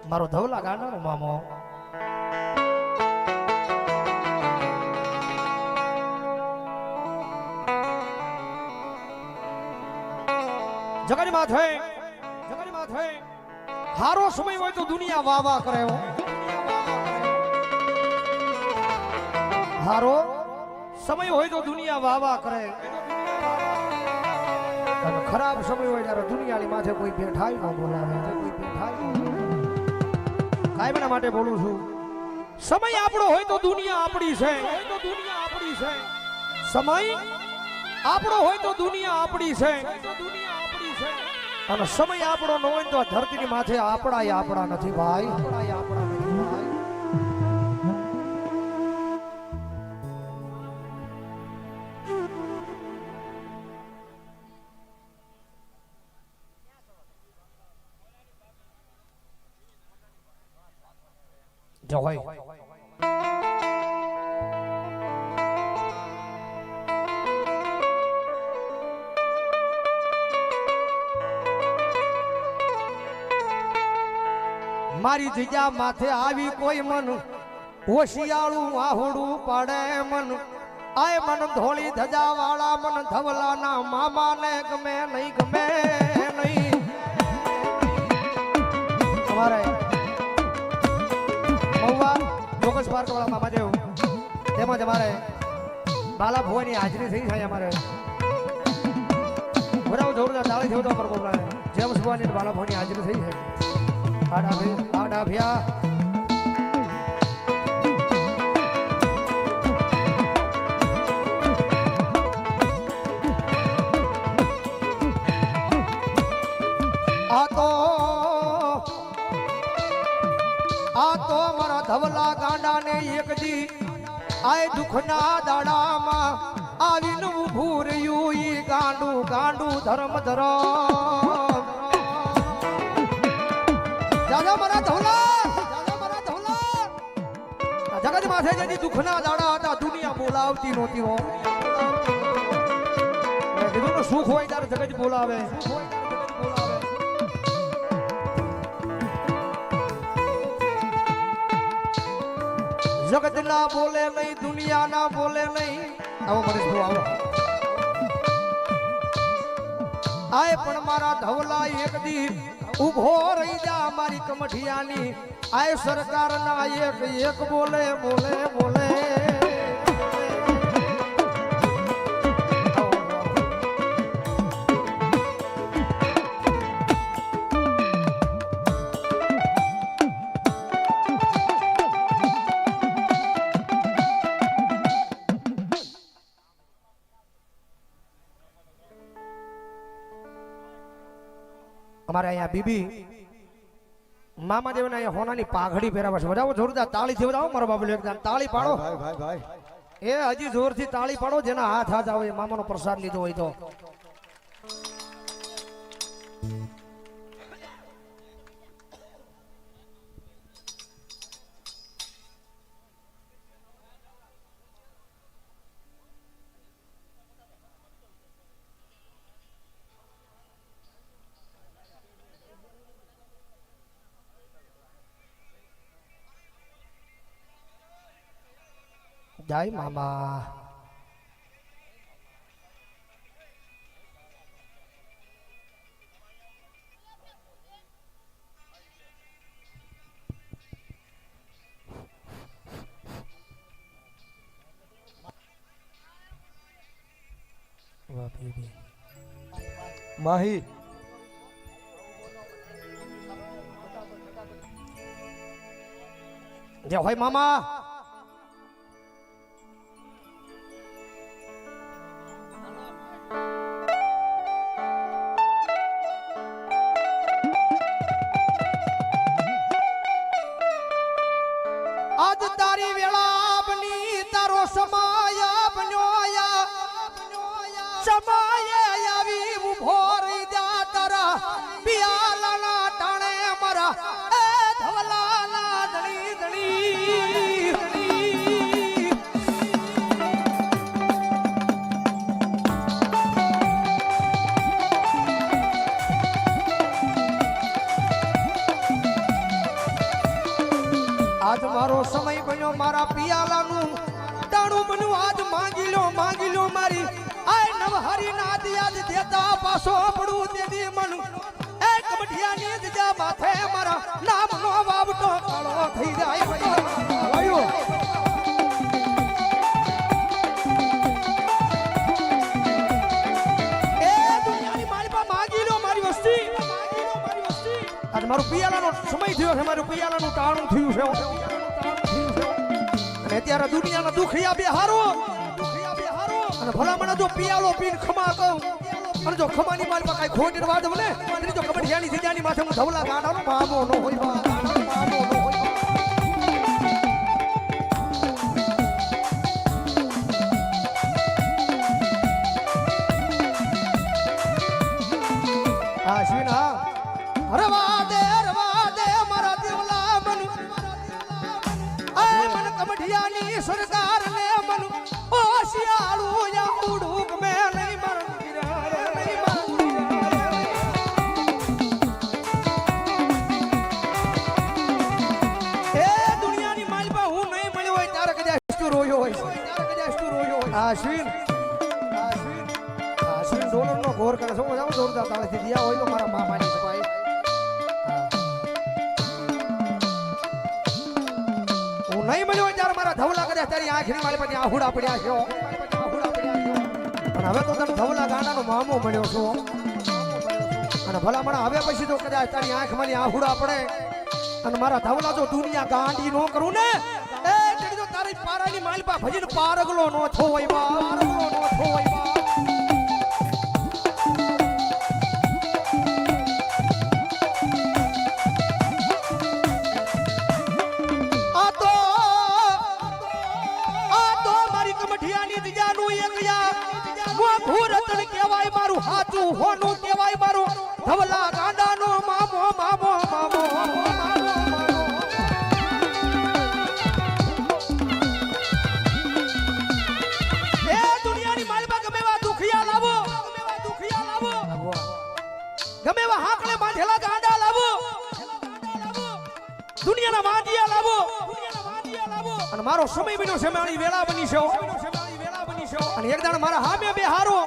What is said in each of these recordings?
મારો ધવલા ગાનારો મામો જગત માથે હારો સમય હોય તો દુનિયા વાહ વાહ કરે હારો સમય હોય તો દુનિયા વાહ વાહ કરે અને ખરાબ સમય હોય ત્યારે દુનિયાની માથે કોઈ બેઠાઈ ન બોલાવે કાયમના માટે બોલું છું સમય આપણો હોય તો દુનિયા આપણી છે સમય આપણો હોય તો દુનિયા આપણી છે અને સમય આપણો ન હોય તો આ ધરતીની માથે આપણા નથી ભાઈ જવાય મારી જગ્યા માથે આવી કોઈ મન હોશિયાળું આહુડું પાડે મન આય મન ધોળી ધજા વાળા મન ધવલાના મામા ને ગમે નહીં અમારે મહુવા ચોક્કસ પાર્ક વાળા મામા દેવ તેમજ અમારે બાલા ભુવાની હાજરી થઈ છે અમારે બરાબર જોરદાર તાળી થયું તો અમારે બોલાવે જેમ્સ ભુવાની બાલા ભુવાની હાજરી થઈ છે આડા ભ્યા આ તો મારા ધવલા ગાંડા ને એક દી આય દુખના દાડામાં આવીને ઊભું રહ્યું ઈ ગાંડું ધર્મ દાદા મારા ધવલા જગત માથે જેની દુખના દાડા હતા દુનિયા બોલાવતી નહોતી હો કીધું સુખ હોય ત્યારે જગત બોલાવે જગત ના બોલે નહીં દુનિયા ના બોલે નહીં આવો મરીશ ભાઈ આવો આય પણ મારા ધવલા એક દી ઉભો રહી જા મારી કમઠિયાની આય સરકાર ના એક બોલે અમારે અહીંયા બીબી મામાદેવ ને અહીંયા હોનાની પાઘડી પહેરાવે છે બરાબર જોરદાર તાળી થી બતાવો મારો બાબુ એકદમ તાળી પાડો ભાઈ એ હજી જોરથી તાળી પાડો જેના હાથ આવે મામાનો પ્રસાદ લીધો હોય તો જય મામા માહી જય હોય મામા આજ તારી વેળા બની તારો સમાય બન્યો સમાય આવી ઉભો રહી જા તારા પિયાલાના ટાણે મારા એ ધવલાના ધણી મારા પિયાલાનું ટાણું બન્યું આજ માંગી લો મારી આય નવહરી ના યાદ દેતા પાછો પડું દેદી મન એ કમઠિયાની દીજા માથે મારા નામનો વાવટો કાળો થઈ જાય વાયો એ દુનિયાની મારી પા માંગી લો મારી વસ્તી આજ મારું પિયાલાનો સમય થયો છે મારું પિયાલાનું ટાણું થયું છે અને અત્યારે દુનિયાના દુખિયા બે હારો અને ભલામણા જો પિયાલો પીન ખમા કહું અને જો ખમાની મારી પાસે કઈ ખોટ વાત બને તો કબડિયાની સીજાની માથે હું ધવલા ગાડાનો મામો નો હોય આશીન હા રવા દે મારા દેવલા મન આય મન કબડિયાની સરકાર ને મન ઓ શિયાળુ યાઉડુક મે નહીં મર એ દુનિયાની માલપા હું નહીં મળ્યો હોય તારે કદાચ તું રોયો હોય આશીન ડોલર નો ઘોર કરે શું જાવ જોરદાર તાળેથી દિયા હોય તો મારા મામાની સભાઈ હું નહીં મળ્યો ત્યારે મારા ધવલા કર્યા તારી આંખની મારી પાસે આહુડા પડ્યા છે પણ હવે તો તને ધવલા ગાંડાનો મામો મળ્યો છો અને ભલામણ હવે પછી તો કદાચ તારી આંખ મારી આહુડા પડે અને મારા ધવલા જો દુનિયા ગાંડી નો કરું ને એ તેડી તો તારી પારાની માલપા ભજીને પારગલો નો થોય બા કેવાય મારું હાચું હોનું કેવાય મારું ધવલા ગાંડાનો મામો એ દુનિયાની માલપા ગમે એવા દુખિયા લાવો ગમે એવા હાકલે બાંધેલા ગાંડા લાવો દુનિયાના માંડિયા લાવો અને મારો સમય બન્યો છે મારી વેળા બની છે અને એક દાડ મારા હામે બે હારો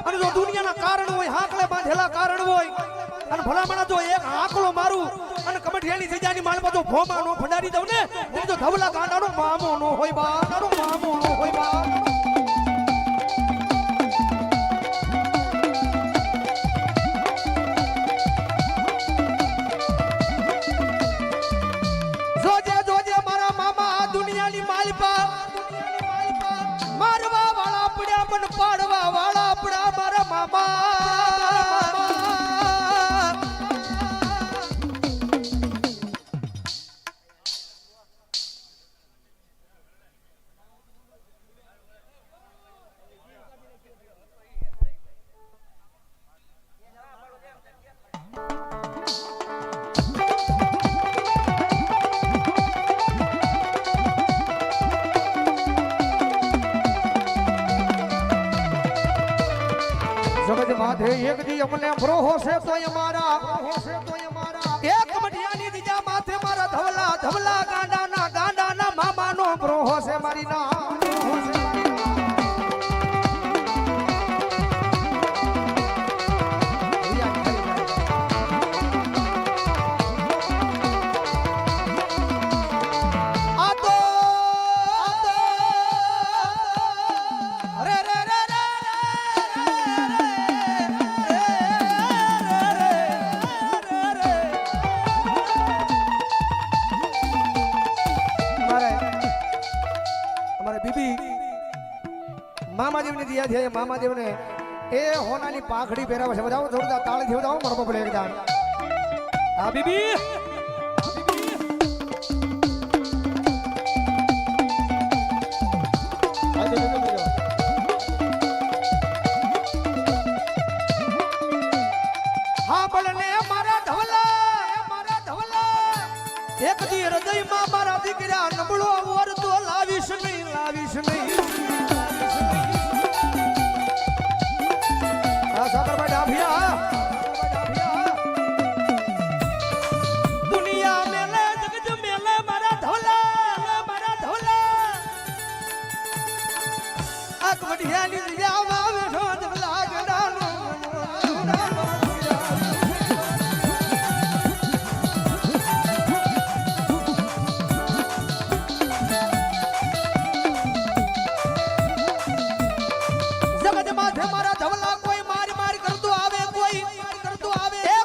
અને જો દુનિયાના કારણ હોય હાકલે બાંધેલા કારણ હોય અને ભલામણા જો એક હાકલો મારું અને કમઠિયાની સીજાની માલમાં જો ભોમા નો ફડાડી દઉં ને તો ધવલા ગાંડાનો મામો નો હોય બા જોજે મારા મામા દુનિયાની માલપા મારવા વાળા પડ્યા મન પાડવા વાળા પડ્યા મારા મામા માથે એક દી અમને ભરોહો છે તોય અમારા એક મઢિયાની દીજા માથે મારા ધવલા ગાંડાના મામાનો ભરોહો છે મારી ના મામાદેવ ને એ હોનાની પાઘડી પહેરાવે છે બધાઓ જોરદાર તાળી થી બધાઓ મરબો પડે એકદમ હા બીબી હા બળને મારા ધવલા એક દી હૃદયમાં મારા દીકરા નબળો વર તો લાવીશ નહીં દુનિયા મેલે જગત મેલે મારા ધવલા કમઢિયાની જગ્યામાં બેઠો ધવલા ગડાનો જગત માથે મારા ધવલા કોઈ માર કરતો આવે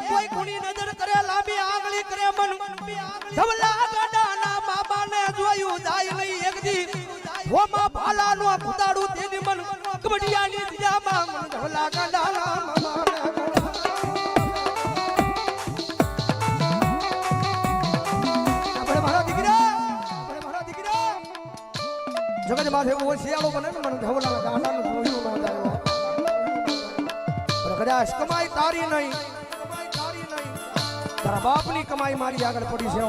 કોઈ કોની નજર કરે લાંબી આંગળી કરે મન ધવલા ગડાના બાબાને જોયું જાય નહીં એક દી હોમાં ભાલાનો કુદાડું તેની મન કબડિયાની દિયામાં મન ધવલા ગડાના આપણે મારા દીકરા જગત માથે ઓશિયાળો બને ને મને ધવલા ગડાનું જોયું ન જાય પણ કદાચ કમાઈ તારી નહીં તારા બાપની કમાઈ મારી આગળ પડી છે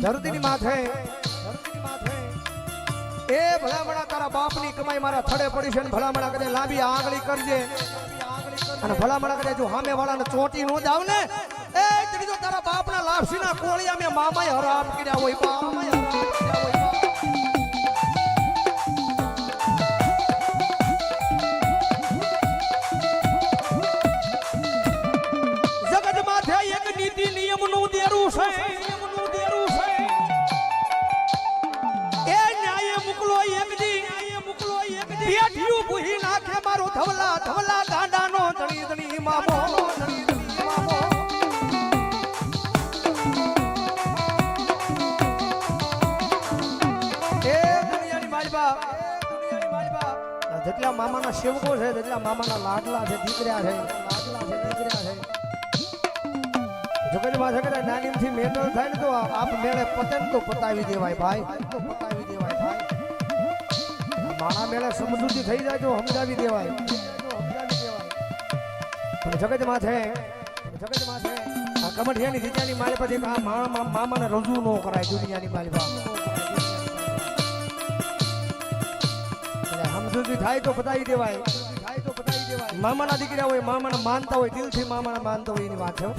ધરતીની માથે એ ભલામણા તારા બાપની કમાઈ મારા થડે પડી છે ને ભલામણા કદે લાંબી આંગળી કરજે અને ભલામણા કદે જો સામે વાળાને ચોટી નો જાવ ને એ તરી તો તારા બાપના લાપસીના કોળિયા મે મામાએ હરામ કર્યા હોય મામાએ હરામ કર્યા હોય ધવલા ધવલા ગાંડાનો ધણી ધણી મામો ધણી ધણી મામો એ દુનિયાની માલબા જેટલા મામાના સેવકો છે જેટલા મામાના લાડલા છે દીકરા છે જગતમાં જગત નાનીમથી મેટલ થાય ને તો આપ મેળે પતન તો પતાવી દેવાય ભાઈ પતાવી દેવાય ભાઈ માણા મેળે સમજૂતી થઈ જાય તો સમજાવી દેવાય જગત માથે આ કમઢિયાની જીજાની માલ પછી આ મામાને રજૂ ન કરાય દુનિયાની માલ સમજૂતી થાય તો બતાવી દેવાય મામાના દીકરા હોય મામાના માનતા હોય દિલથી મામાના માનતા હોય એની વાત છે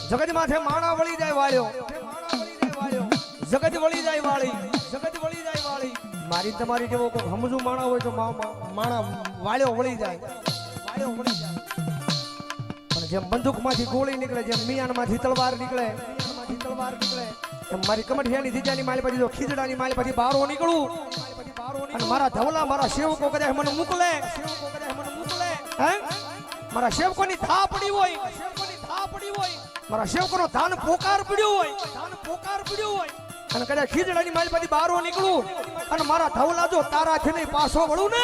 જગત માથે માણા વળી જાય વાળ્યો જગત વળી જાય વાળી મારી તમારી જેવો કોઈ સમજુ માણા હોય તો માણા વાળ્યો વળી જાય પણ જેમ બંદૂકમાંથી ગોળી નીકળે જેમ મિયાનમાંથી તલવાર નીકળે એમ મારી કમઠિયાની જીજાની માલ પછી જો ખીજડાની માલ પછી બારો નીકળું અને મારા ધવલા મારા સેવકો કદાચ મને મોકલે હે મારા સેવકોની થા પડી હોય મારા સેવકોનો ધાન પોકાર પડ્યો હોય અને કદાચ ખીજડાની માલ પછી બારો નીકળું અને મારા ધવલા જો તારા છે ને પાછો વળું ને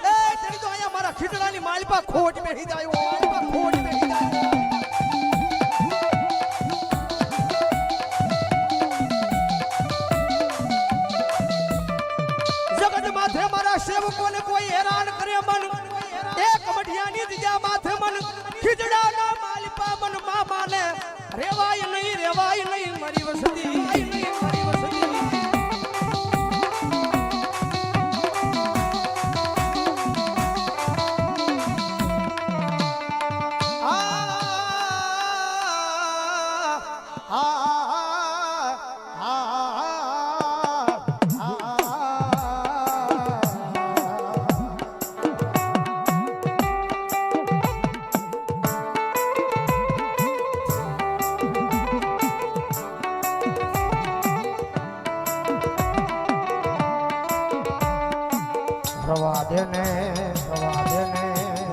એ તેની તો અહીંયા મારા ખીજડાની માલ પર ખોટ બેહી જાય જગત માથે મારા સેવકોને કોઈ હેરાન કરે મન એક કમઢિયાની દીજા માથે મન ખીજડાના માલ પર મન મામાને રેવાય નહીં મારી વસતી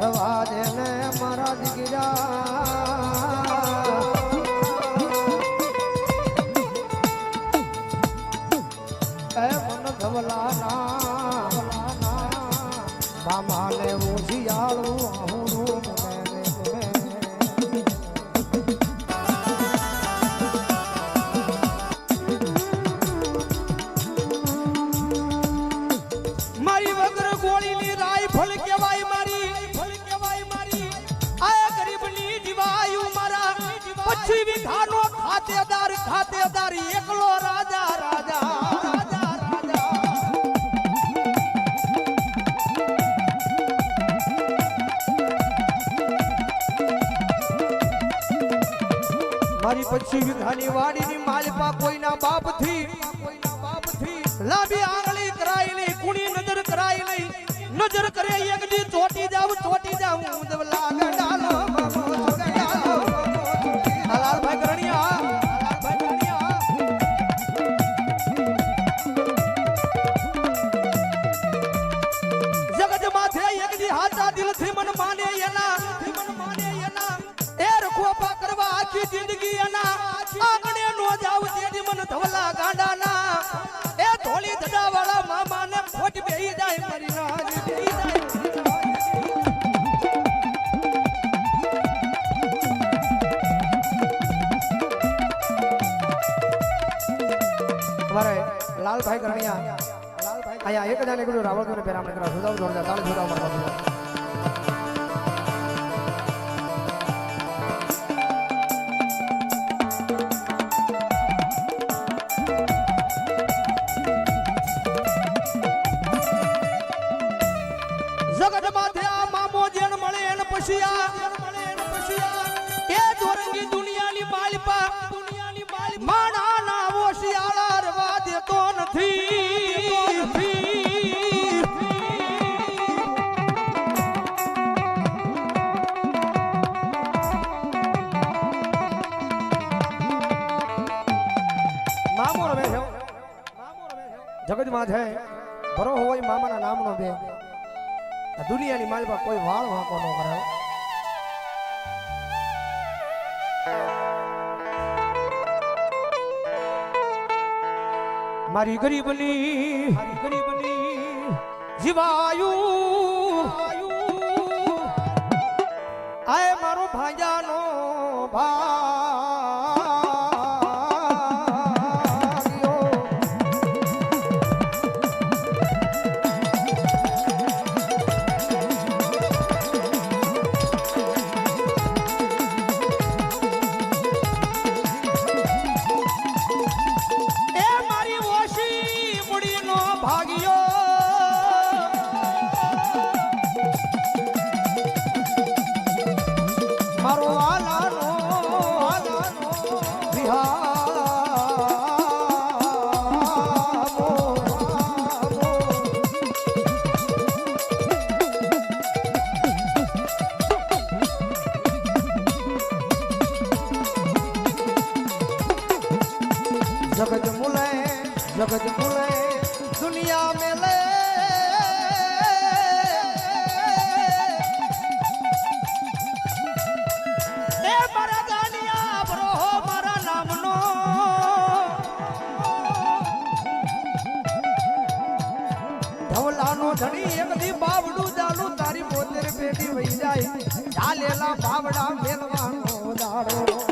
રવા દેને મારા દીકરા એ મન ધવલાના મામાને ઉજિયાળું આહુરું મારી વગર ગોળીની રાઈફલ કેવાય મારી આ ગરીબની દીવાયું મારા 25 વીઘાનો ખાતેદાર એકલો રાજા મારી 25 વીઘાની વાડીની માલપા કોઈના બાપથી નજર કરે એક દી ચોટી જાવ દવલા ગડાલો લાલભાઈ કરણિયા જગત માથે એક દી હાચા દિલથી મન માને એના એ રખોપા કરવા આખી જિંદગી એના આંગણે નો જાવ તેદી મન ધવલા ગાંડાના એ ધોળી ધડા વાળા મામાને ખોટ બેહી જાય મારી નાજી બેહી જાય અમારે લાલભાઈ કરણિયા આયા એક જાને કીધું રાવળ ને પેરામણે કરા સુદાવ જોરદાર તાળ સુદાવ મારવા જગત માથે આ મામો જેન મળે એન પછિયા એ દોરંગી દુનિયાની માલપા માણા ના ઓશિયાળા રવા દેતો નથી મામો રમે છે જગત માથે ભરો હોય મામાના નામનો બે દુનિયાની માલપા કોઈ વાળ વાંકો ન કરાવે મારી ગરીબની જીવાયું આય મારો ભાંજાનો ભાગ્યો મારો આલાનો जगत मुले दुनिया में ले ए मारा गानिया बरो मारा नामनो धवलानो धनी एक दी बावडू जालू तारी पोतेर पेटी वही जाए चालेला बावड़ा मेलवानो दाड़ो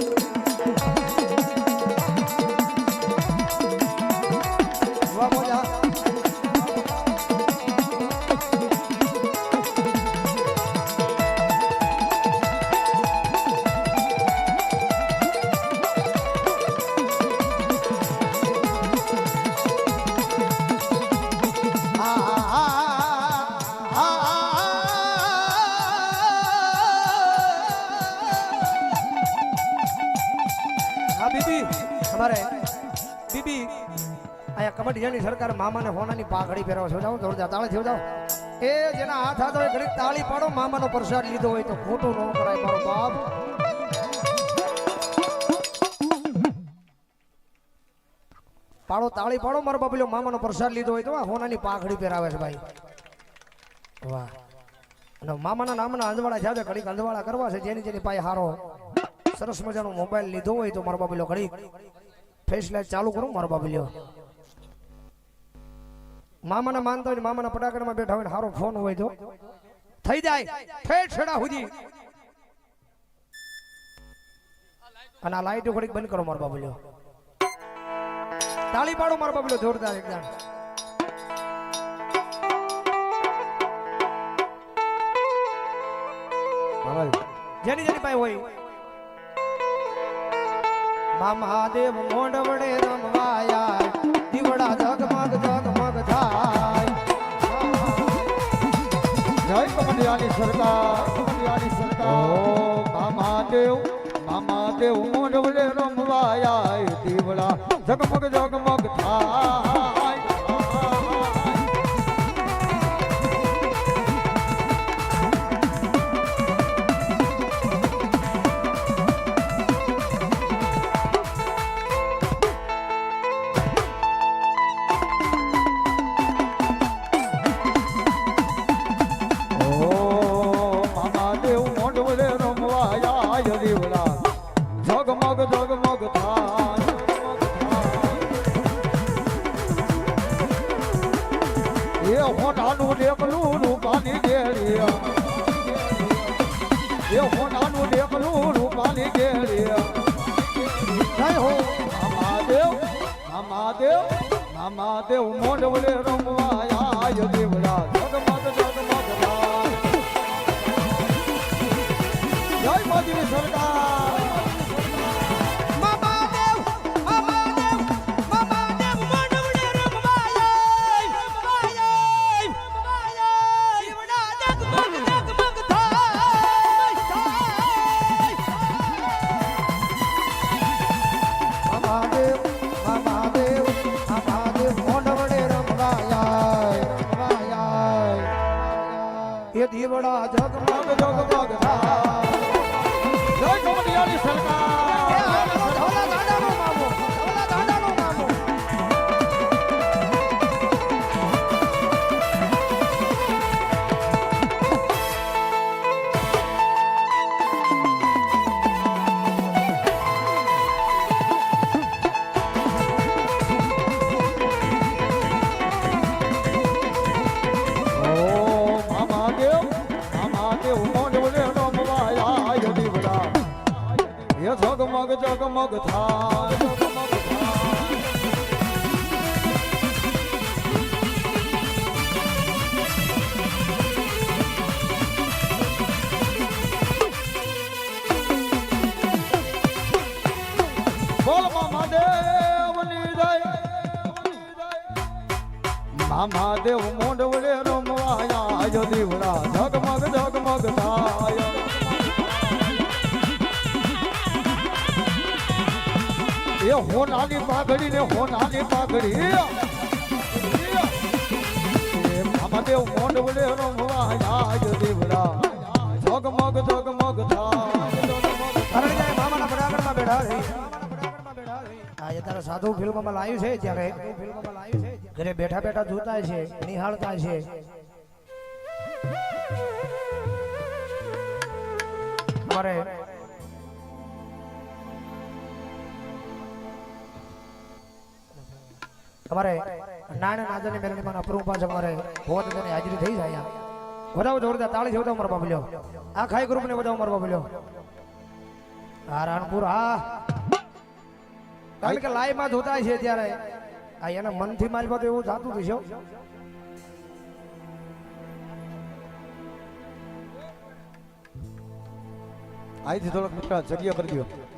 हमारे बीबी आया कमटियानी सरकार मामा ने होना नी पाघड़ी फेरवा छो जाओ जोरदार ताળી छो जाओ ए जेना हाथ हाथ હોય ઘડી તાળી પાડો મામાનો પ્રસાદ લીધો હોય તો ખોટું ન કરાય મારો બાપ પાડો તાળી પાડો મારો બાપલ્યો મામાનો પ્રસાદ લીધો હોય તો હોનાની પાઘડી પહેરાવે છે ભાઈ વાહ અને મામાના નામના અંધવાળા જાવે ઘડી અંધવાળા કરવા છે જેની જેની પાસે હારો સરસ મજાનો મોબાઈલ લીધો હોય તો મારો બાપલ્યો ઘડી ફેસ લાઈટ ચાલુ કરું મારો બાપલ્યો મામાના માનતા હોય મામાના પટાકડામાં બેઠા હોય હારો ફોન હોય તો થઈ જાય ફેટ છેડા સુધી અને આ લાઈટ ઘડીક બંધ કરો મારો બાપલ્યો તાળી પાડો મારો બાપલ્યો જોરદાર એકદમ જેની જેની પાસે હોય મહાદેવ મોઢવડે રમવાયા દીવડા જગમગ જગમગ થાય જય કમડિયાની સરકાર ઓ મહાદેવ મોઢવડે રમવાયા દીવડા જગમગ જગમગ થાય કેરી એ હોનાનું દેખલું રૂપાની કેરી જય હો મહાદેવ મોઢવડે રમવા આય દેવડા જગમગ જગમગ જય મોદી સરકાર દીવડા જગમગ જગમગ જય કોમડિયાની સરકાર ધોલા દાદાનો મામો જગમગ જગમગ થાય બોલ મહાદેવની જય મહાદેવ મોઢવડે રમવાયા દીવડા જગમગ જગમગ થાય એ હોનાની પાઘડી ને હોનાની પાઘડી એ મહાદેવ મોઢવડે રમવાયા દેવડા જગમગ જગમગ થાય મામાના બરાબરમાં બેઠા છે આ તારા સાધુ ફિલ્મમાં લાવ્યું છે ત્યારે ઘરે બેઠા બેઠા જોતા છે નિહાળતા છે મારે તમારે નાના નાદરની મેલડીમાં અપરૂપ પાસે અમારે હોત તેની હાજરી થઈ જાય વધાવો જોરદાર તાળી છે વધાવો મારો બાબલ્યો આ ખાઈ ગ્રુપ ને વધાવો મારો બાબલ્યો આ રાણપુર હા કારણ કે લાઈવ માં જોતા છે ત્યારે આ એના મનથી મારી પાસે એવું થતું હતું છે અહીંથી થોડોક જગ્યા કરી દો